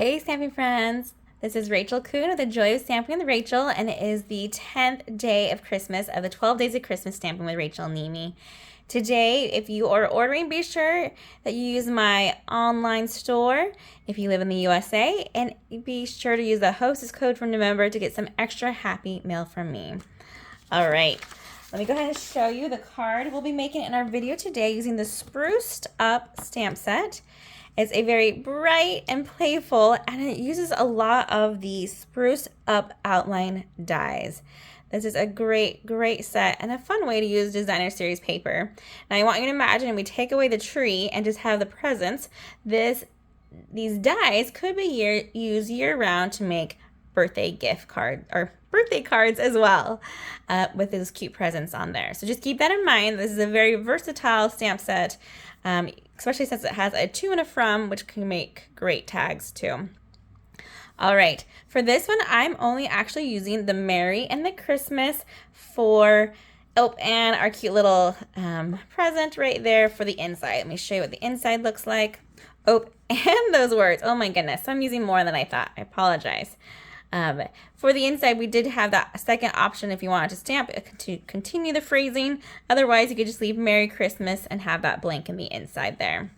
Hey stamping friends, this is Rachael Coon with the Joy of Stamping with Rachel, and it is the 10th day of Christmas of the 12 Days of Christmas Stamping with Rachel and Neemee. Today, if you are ordering, be sure that you use my online store if you live in the USA, and be sure to use the Hostess Code from November to get some extra happy mail from me. All right, let me go ahead and show you the card we'll be making in our video today using the Spruced Up Stamp set. It's a very bright and playful, and it uses a lot of the Spruced Up Outline Dies. This is a great set and a fun way to use designer series paper. Now I want you to imagine we take away the tree and just have the presents. These dies could be used year-round to make birthday gift card or birthday cards as well, with those cute presents on there. So just keep that in mind. This is a very versatile stamp set, especially since it has a to and a from, which can make great tags too. All right, for this one, I'm only actually using the Merry and the Christmas for, and our cute little present right there for the inside. Let me show you what the inside looks like. And those words, oh my goodness, so I'm using more than I thought. I apologize. For the inside, we did have that second option if you wanted to stamp to continue the phrasing. Otherwise, you could just leave Merry Christmas and have that blank in the inside there.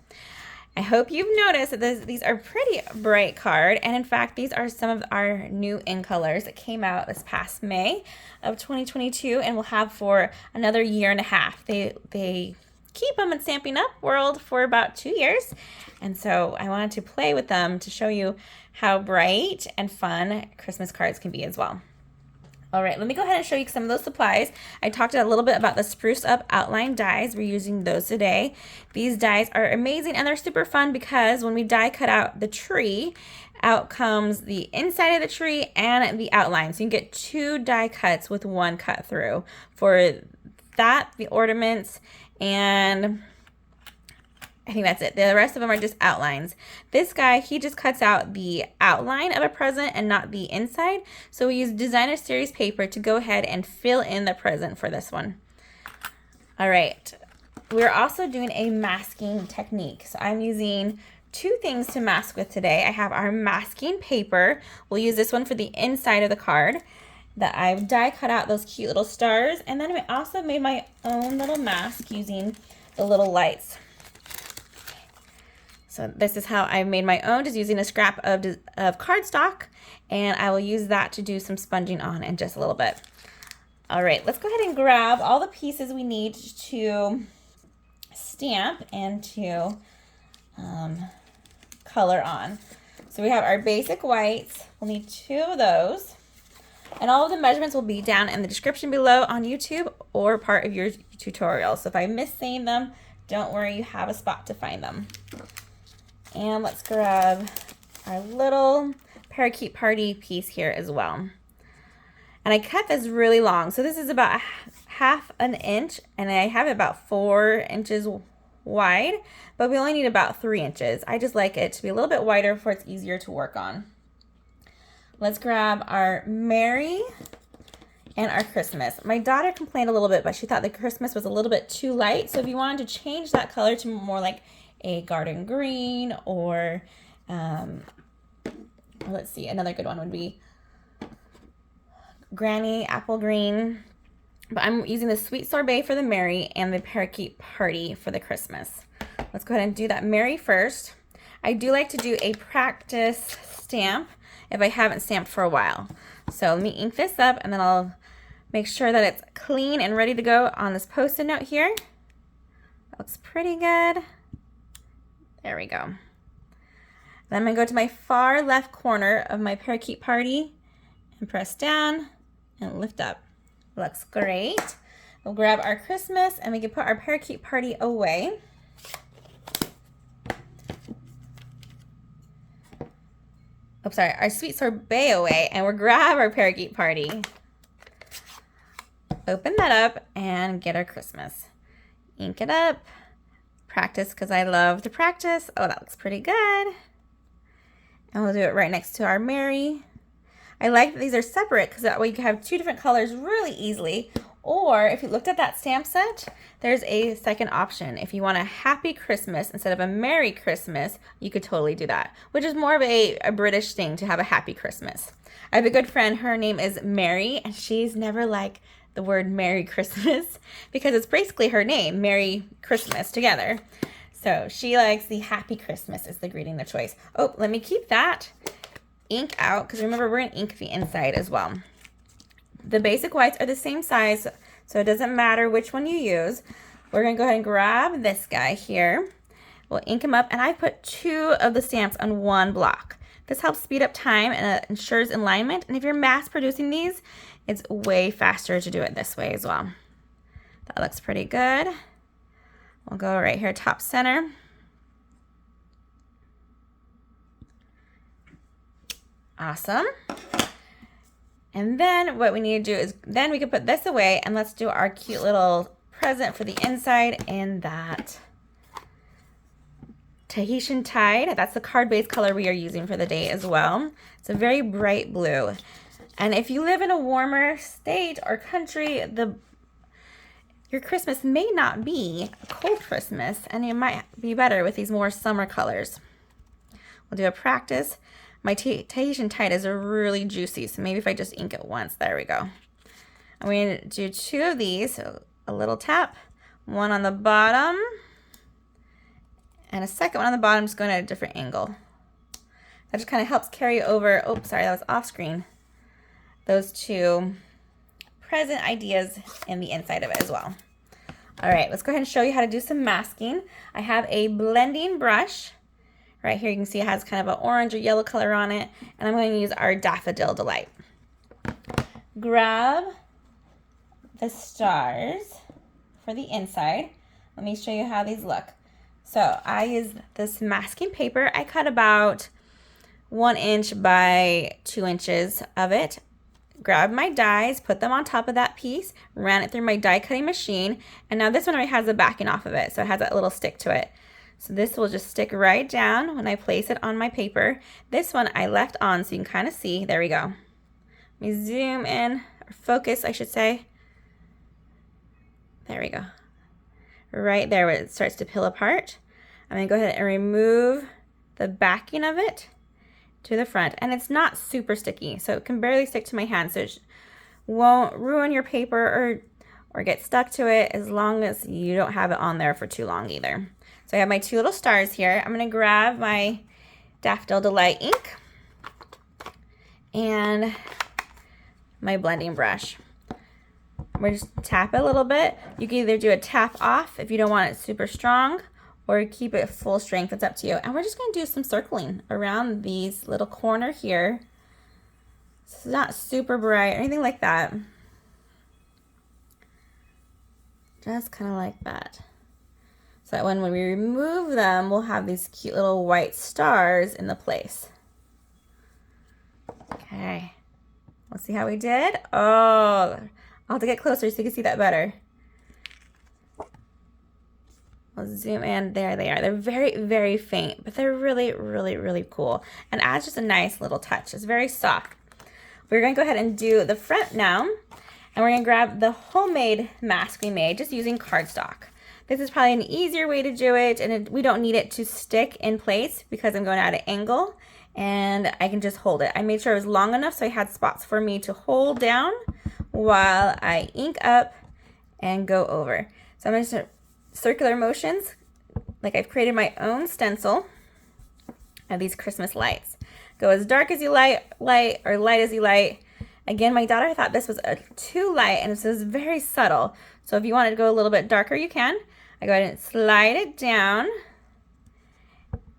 I hope you've noticed that these are pretty bright card, and in fact, these are some of our new in colors that came out this past May of 2022, and we'll have for another year and a half. They keep them in Stampin' Up world for about 2 years, and so I wanted to play with them to show you how bright and fun Christmas cards can be as well. All right, let me go ahead and show you some of those supplies. I talked a little bit about the Spruced Up Outline Dies. We're using those today. These dies are amazing and they're super fun because when we die cut out the tree, out comes the inside of the tree and the outline. So you can get 2 die cuts with 1 cut through. For that, the ornaments, and I think that's it. The rest of them are just outlines. This guy, he just cuts out the outline of a present and not the inside. So we use designer series paper to go ahead and fill in the present for this one. All right, we're also doing a masking technique. So I'm using 2 things to mask with today. I have our masking paper. We'll use this one for the inside of the card that I've die cut out those cute little stars. And then I also made my own little mask using the little lights. So this is how I made my own, just using a scrap of cardstock, and I will use that to do some sponging on in just a little bit. All right, let's go ahead and grab all the pieces we need to stamp and to color on. So we have our basic whites. We'll need 2 of those. And all of the measurements will be down in the description below on YouTube or part of your tutorial. So if I miss saying them, don't worry, you have a spot to find them. And let's grab our little Parakeet Party piece here as well. And I cut this really long. So this is about half an inch, and I have it about 4 inches wide, but we only need about 3 inches. I just like it to be a little bit wider for it's easier to work on. Let's grab our Merry and our Christmas. My daughter complained a little bit, but she thought the Christmas was a little bit too light. So if you wanted to change that color to more like a garden green, or let's see, another good one would be Granny Apple Green. But I'm using the Sweet Sorbet for the Merry and the Parakeet Party for the Christmas. Let's go ahead and do that Merry first. I do like to do a practice stamp if I haven't stamped for a while. So let me ink this up, and then I'll make sure that it's clean and ready to go on this Post-it note here. That looks pretty good. There we go. Then I'm going to go to my far left corner of my Parakeet Party and press down and lift up. Looks great. We'll grab our Christmas and we can put our Parakeet Party away. Oops, sorry, our Sweet Sorbet away, and we'll grab our Parakeet Party. Open that up and get our Christmas. Ink it up. Practice because I love to practice. Oh, that looks pretty good. And we'll do it right next to our Merry. I like that these are separate because that way you can have 2 different colors really easily, Or if you looked at that stamp set, there's a second option. If you want a Happy Christmas instead of a Merry Christmas, you could totally do that, which is more of a British thing to have a Happy Christmas. I have a good friend, her name is Mary, and she's never liked the word Merry Christmas because it's basically her name, Merry Christmas together. So she likes the Happy Christmas is the greeting of choice. Oh, let me keep that ink out because remember we're going to ink the inside as well. The basic whites are the same size, so it doesn't matter which one you use. We're going to go ahead and grab this guy here. We'll ink him up, and I put 2 of the stamps on 1 block. This helps speed up time and ensures alignment, and if you're mass producing these, it's way faster to do it this way as well. That looks pretty good. We'll go right here, top center. Awesome. And then what we need to do is, then we can put this away and let's do our cute little present for the inside in that Tahitian Tide. That's the card base color we are using for the day as well. It's a very bright blue. And if you live in a warmer state or country, your Christmas may not be a cold Christmas, and it might be better with these more summer colors. We'll do a practice. My Tahitian Tide is really juicy, so maybe if I just ink it once, there we go. I'm going to do 2 of these, so a little tap, 1 on the bottom, and a second one on the bottom, just going at a different angle. That just kind of helps carry over, oh, sorry, that was off screen, those 2 present ideas in the inside of it as well. All right, let's go ahead and show you how to do some masking. I have a blending brush. Right here you can see it has kind of an orange or yellow color on it, and I'm going to use our Daffodil Delight. Grab the stars for the inside. Let me show you how these look. So I use this masking paper. I cut about 1 inch by 2 inches of it. Grab my dies, put them on top of that piece, ran it through my die cutting machine, and now this one already has the backing off of it, so it has that little stick to it. So this will just stick right down when I place it on my paper. This one I left on so you can kind of see. There we go. Let me zoom in, or focus I should say. There we go. Right there where it starts to peel apart. I'm going to go ahead and remove the backing of it to the front. And it's not super sticky, so it can barely stick to my hand, so it won't ruin your paper or get stuck to it as long as you don't have it on there for too long either. So I have my 2 little stars here. I'm going to grab my Daffodil Delight ink and my blending brush. We're just tap it a little bit. You can either do a tap off if you don't want it super strong, or keep it full strength. It's up to you. And we're just going to do some circling around these little corner here. It's not super bright or anything like that. Just kind of like that. So that when we remove them, we'll have these cute little white stars in the place. Okay. Let's see how we did. Oh, I'll have to get closer so you can see that better. I'll zoom in. There they are. They're very, very faint, but they're really, really, really cool. And adds just a nice little touch. It's very soft. We're going to go ahead and do the front now. And we're going to grab the homemade mask we made just using cardstock. This is probably an easier way to do it, and we don't need it to stick in place because I'm going at an angle, and I can just hold it. I made sure it was long enough so I had spots for me to hold down while I ink up and go over. So I'm going to circular motions, like I've created my own stencil of these Christmas lights. Go as dark as you like, or light as you like. Again, my daughter thought this was too light, and this is very subtle. So if you wanted to go a little bit darker, you can. I go ahead and slide it down,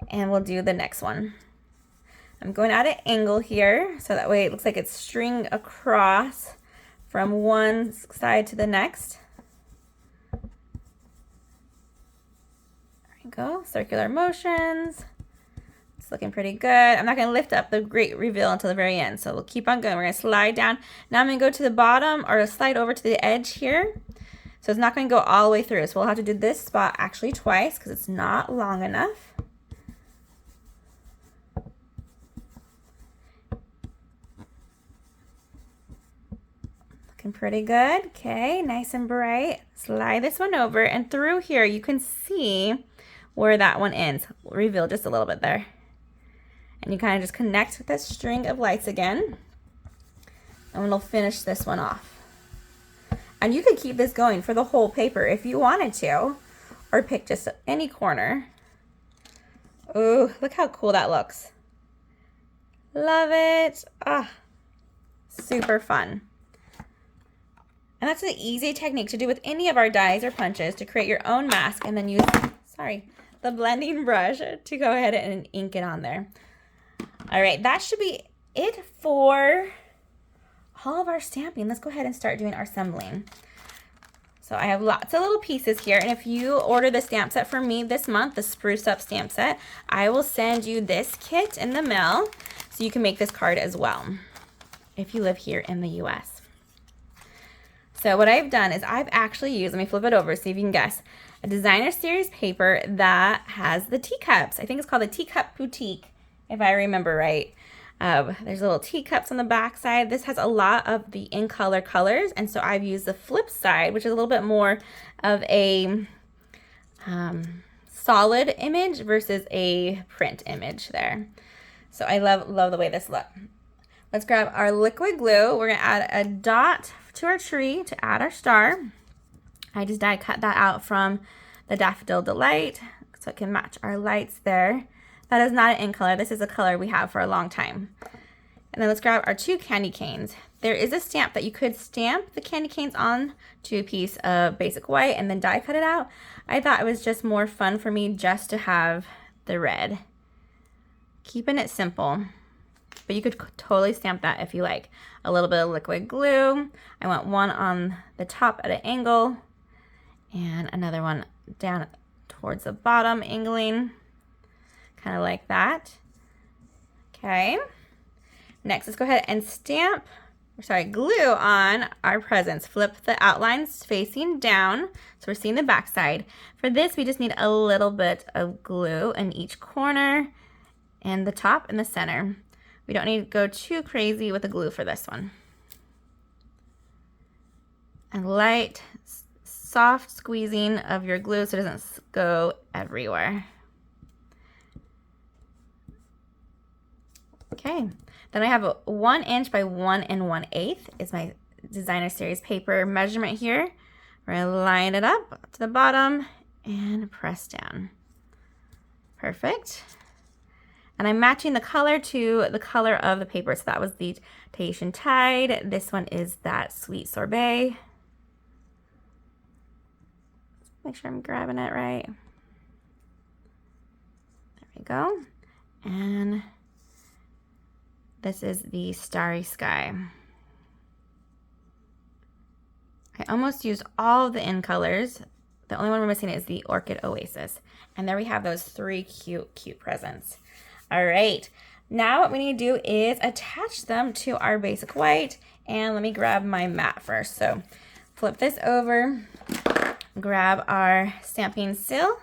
and we'll do the next one. I'm going at an angle here, so that way it looks like it's stringed across from one side to the next. There we go, circular motions. It's looking pretty good. I'm not going to lift up the great reveal until the very end, so we'll keep on going. We're going to slide down. Now I'm going to go to the bottom, or slide over to the edge here. So it's not going to go all the way through. So we'll have to do this spot actually twice because it's not long enough. Looking pretty good. Okay, nice and bright. Slide this one over, and through here you can see where that one ends. We'll reveal just a little bit there. And you kind of just connect with that string of lights again. And we'll finish this one off. And you could keep this going for the whole paper if you wanted to, or pick just any corner. Ooh, look how cool that looks. Love it. Ah, super fun. And that's an easy technique to do with any of our dies or punches to create your own mask, and then use, the blending brush to go ahead and ink it on there. All right, that should be it for all of our stamping. Let's go ahead and start doing our assembling. So I have lots of little pieces here, and if you order the stamp set for me this month, the Spruced Up Stamp Set, I will send you this kit in the mail so you can make this card as well if you live here in the US. So what I've done is I've actually used, let me flip it over, see if you can guess, a designer series paper that has the teacups. I think it's called the Teacup Boutique, if I remember right. There's little teacups on the back side. This has a lot of the in color colors, and so I've used the flip side, which is a little bit more of a solid image versus a print image there. So I love the way this looks. Let's grab our liquid glue. We're gonna add a dot to our tree to add our star. I just die cut that out from the Daffodil Delight so it can match our lights there. That is not an in color. This is a color we have for a long time. And then let's grab our 2 candy canes. There is a stamp that you could stamp the candy canes on to a piece of basic white and then die cut it out. I thought it was just more fun for me just to have the red. Keeping it simple. But you could totally stamp that if you like. A little bit of liquid glue. I want one on the top at an angle and another one down towards the bottom angling. Kind of like that. Okay. Next, let's go ahead and glue on our presents. Flip the outlines facing down so we're seeing the back side. For this, we just need a little bit of glue in each corner and the top and the center. We don't need to go too crazy with the glue for this one. And light, soft squeezing of your glue so it doesn't go everywhere. Okay, then I have a 1 inch by 1 1/8 is my designer series paper measurement here. We're gonna line it up to the bottom and press down. Perfect. And I'm matching the color to the color of the paper. So that was the Tahitian Tide. This one is that Sweet Sorbet. Make sure I'm grabbing it right. There we go. And this is the Starry Sky. I almost used all of the in colors. The only one we're missing is the Orchid Oasis. And there we have those 3 cute presents. All right, now what we need to do is attach them to our basic white. And let me grab my mat first. So flip this over, grab our stamping seal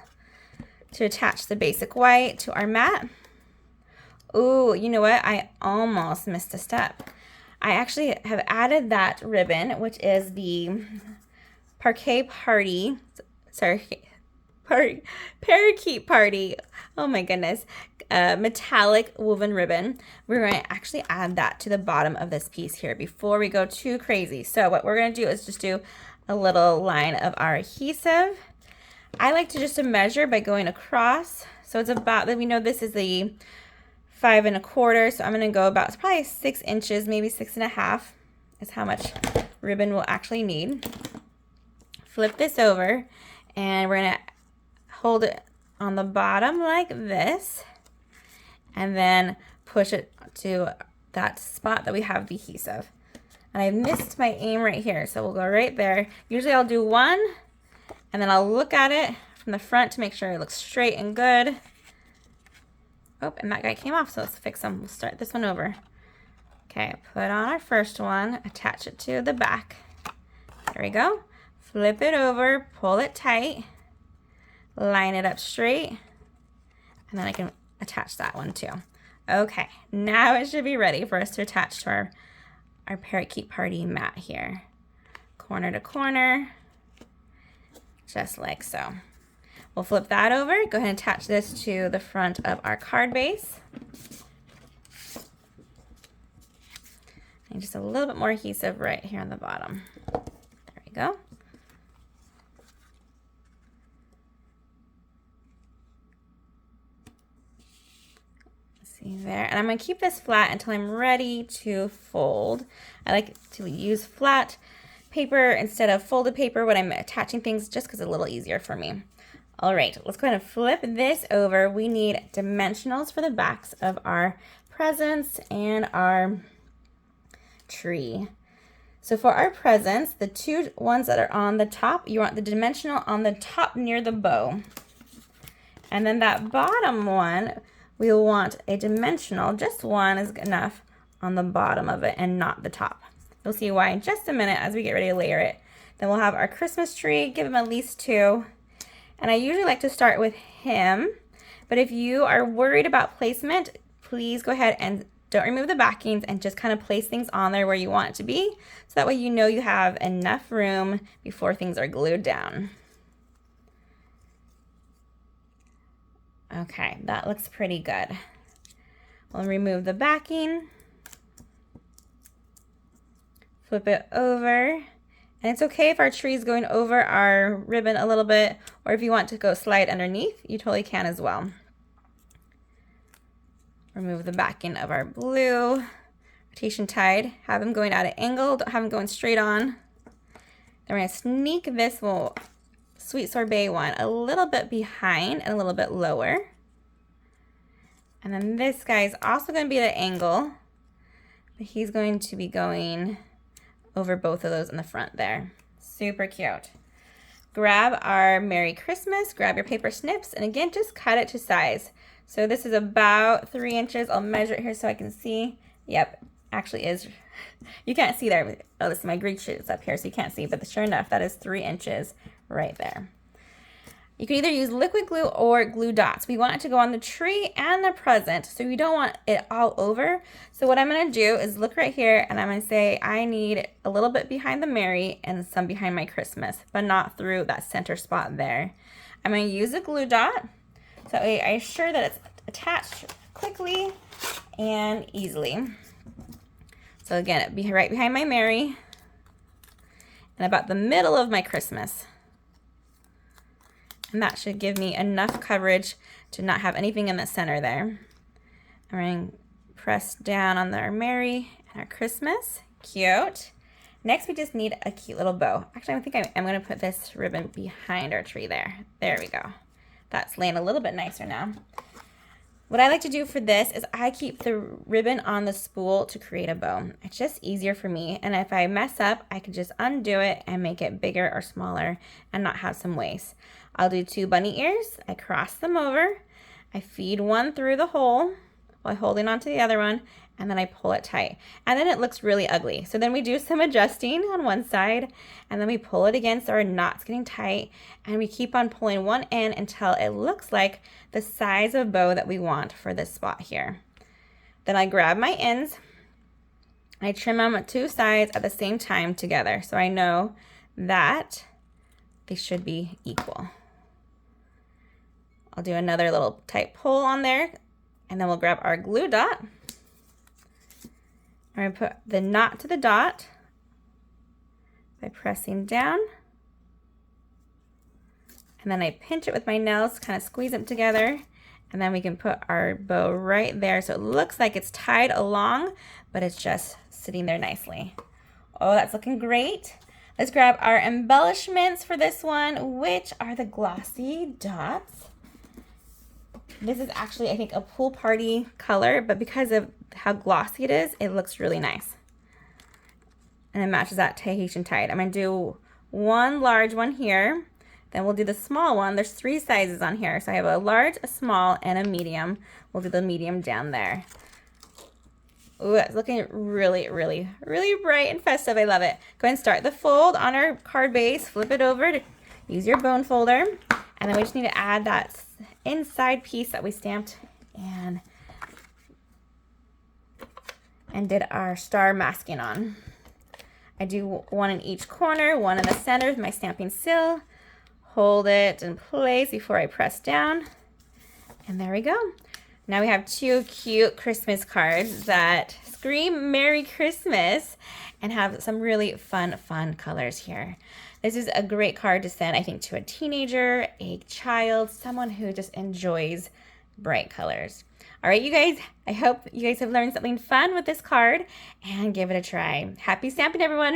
to attach the basic white to our mat. Ooh, you know what? I almost missed a step. I actually have added that ribbon, which is the Parakeet Party. Parakeet Party. Oh my goodness. Metallic woven ribbon. We're going to actually add that to the bottom of this piece here before we go too crazy. So what we're going to do is just do a little line of our adhesive. I like to just measure by going across. So it's about, we know this is the 5 1/4. So I'm going to go about probably 6 inches, maybe 6 1/2 is how much ribbon we'll actually need. Flip this over and we're going to hold it on the bottom like this and then push it to that spot that we have the adhesive. And I missed my aim right here, so we'll go right there. Usually I'll do one and then I'll look at it from the front to make sure it looks straight and good. Oh, and that guy came off, so let's fix him. We'll start this one over. Okay, put on our first one, attach it to the back. There we go. Flip it over, pull it tight, line it up straight, and then I can attach that one too. Okay, now it should be ready for us to attach to our Parakeet Party mat here. corner to corner, just like so. We'll flip that over, go ahead and attach this to the front of our card base. And just a little bit more adhesive right here on the bottom. There we go. See there, and I'm going to keep this flat until I'm ready to fold. I like to use flat paper instead of folded paper when I'm attaching things, just because it's a little easier for me. All right, let's go ahead and flip this over. We need dimensionals for the backs of our presents and our tree. So for our presents, the two ones that are on the top, you want the dimensional on the top near the bow. And then that bottom one, we'll want a dimensional, just one is enough, on the bottom of it and not the top. You'll see why in just a minute as we get ready to layer it. Then we'll have our Christmas tree, give him at least two. And I usually like to start with him, but if you are worried about placement, please go ahead and don't remove the backings and just kind of place things on there where you want it to be. So that way you know you have enough room before things are glued down. Okay, that looks pretty good. We'll remove the backing, flip it over. And it's okay if our tree is going over our ribbon a little bit, or if you want to go slide underneath, you totally can as well. Remove the backing of our blue Tahitian Tide. Have them going at an angle, don't have them going straight on. Then we're going to sneak this Sweet Sorbet one a little bit behind and a little bit lower. And then this guy is also going to be at an angle, but he's going to be going over both of those in the front there. Super cute. Grab our Merry Christmas, grab your paper snips, and again, just cut it to size. So this is about 3 inches. I'll measure it here so I can see. Yep, actually is. You can't see there. Oh, this is my Greek sheet. It's up here, so you can't see, but sure enough, that is 3 inches right there. You can either use liquid glue or glue dots. We want it to go on the tree and the present, so we don't want it all over. So what I'm gonna do is look right here, and I'm gonna say I need a little bit behind the Merry and some behind my Christmas, but not through that center spot there. I'm gonna use a glue dot, so that way I assure that it's attached quickly and easily. So again, it'd be right behind my Merry and about the middle of my Christmas. And that should give me enough coverage to not have anything in the center there. I'm going to press down on our Merry and our Christmas. Cute. Next, we just need a cute little bow. Actually, I think I'm going to put this ribbon behind our tree there. There we go. That's laying a little bit nicer now. What I like to do for this is I keep the ribbon on the spool to create a bow. It's just easier for me, and if I mess up, I can just undo it and make it bigger or smaller and not have some waste. I'll do 2 bunny ears. I cross them over. I feed one through the hole while holding on to the other one, and then I pull it tight. And then it looks really ugly. So then we do some adjusting on one side, and then we pull it again so our knot's getting tight, and we keep on pulling one end until it looks like the size of bow that we want for this spot here. Then I grab my ends, I trim them at 2 sides at the same time together, so I know that they should be equal. I'll do another little tight pull on there, and then we'll grab our glue dot. I'm going to put the knot to the dot by pressing down, and then I pinch it with my nails, kind of squeeze them together, and then we can put our bow right there so it looks like it's tied along, but it's just sitting there nicely. Oh, that's looking great. Let's grab our embellishments for this one, which are the glossy dots. This is actually, I think, a pool party color, but because of how glossy it is, it looks really nice. And it matches that Tahitian Tide. I'm going to do one large one here. Then we'll do the small one. There's 3 sizes on here. So I have a large, a small, and a medium. We'll do the medium down there. Ooh, that's looking really, really, really bright and festive. I love it. Go ahead and start the fold on our card base. Flip it over to use your bone folder. And then we just need to add that inside piece that we stamped and did our star masking on. I do one in each corner, one in the center with my stamping seal. Hold it in place before I press down. And there we go. Now we have two cute Christmas cards that scream Merry Christmas and have some really fun colors here. This is a great card to send, I think, to a teenager, a child, someone who just enjoys bright colors. All right, you guys, I hope you guys have learned something fun with this card and give it a try. Happy stamping, everyone.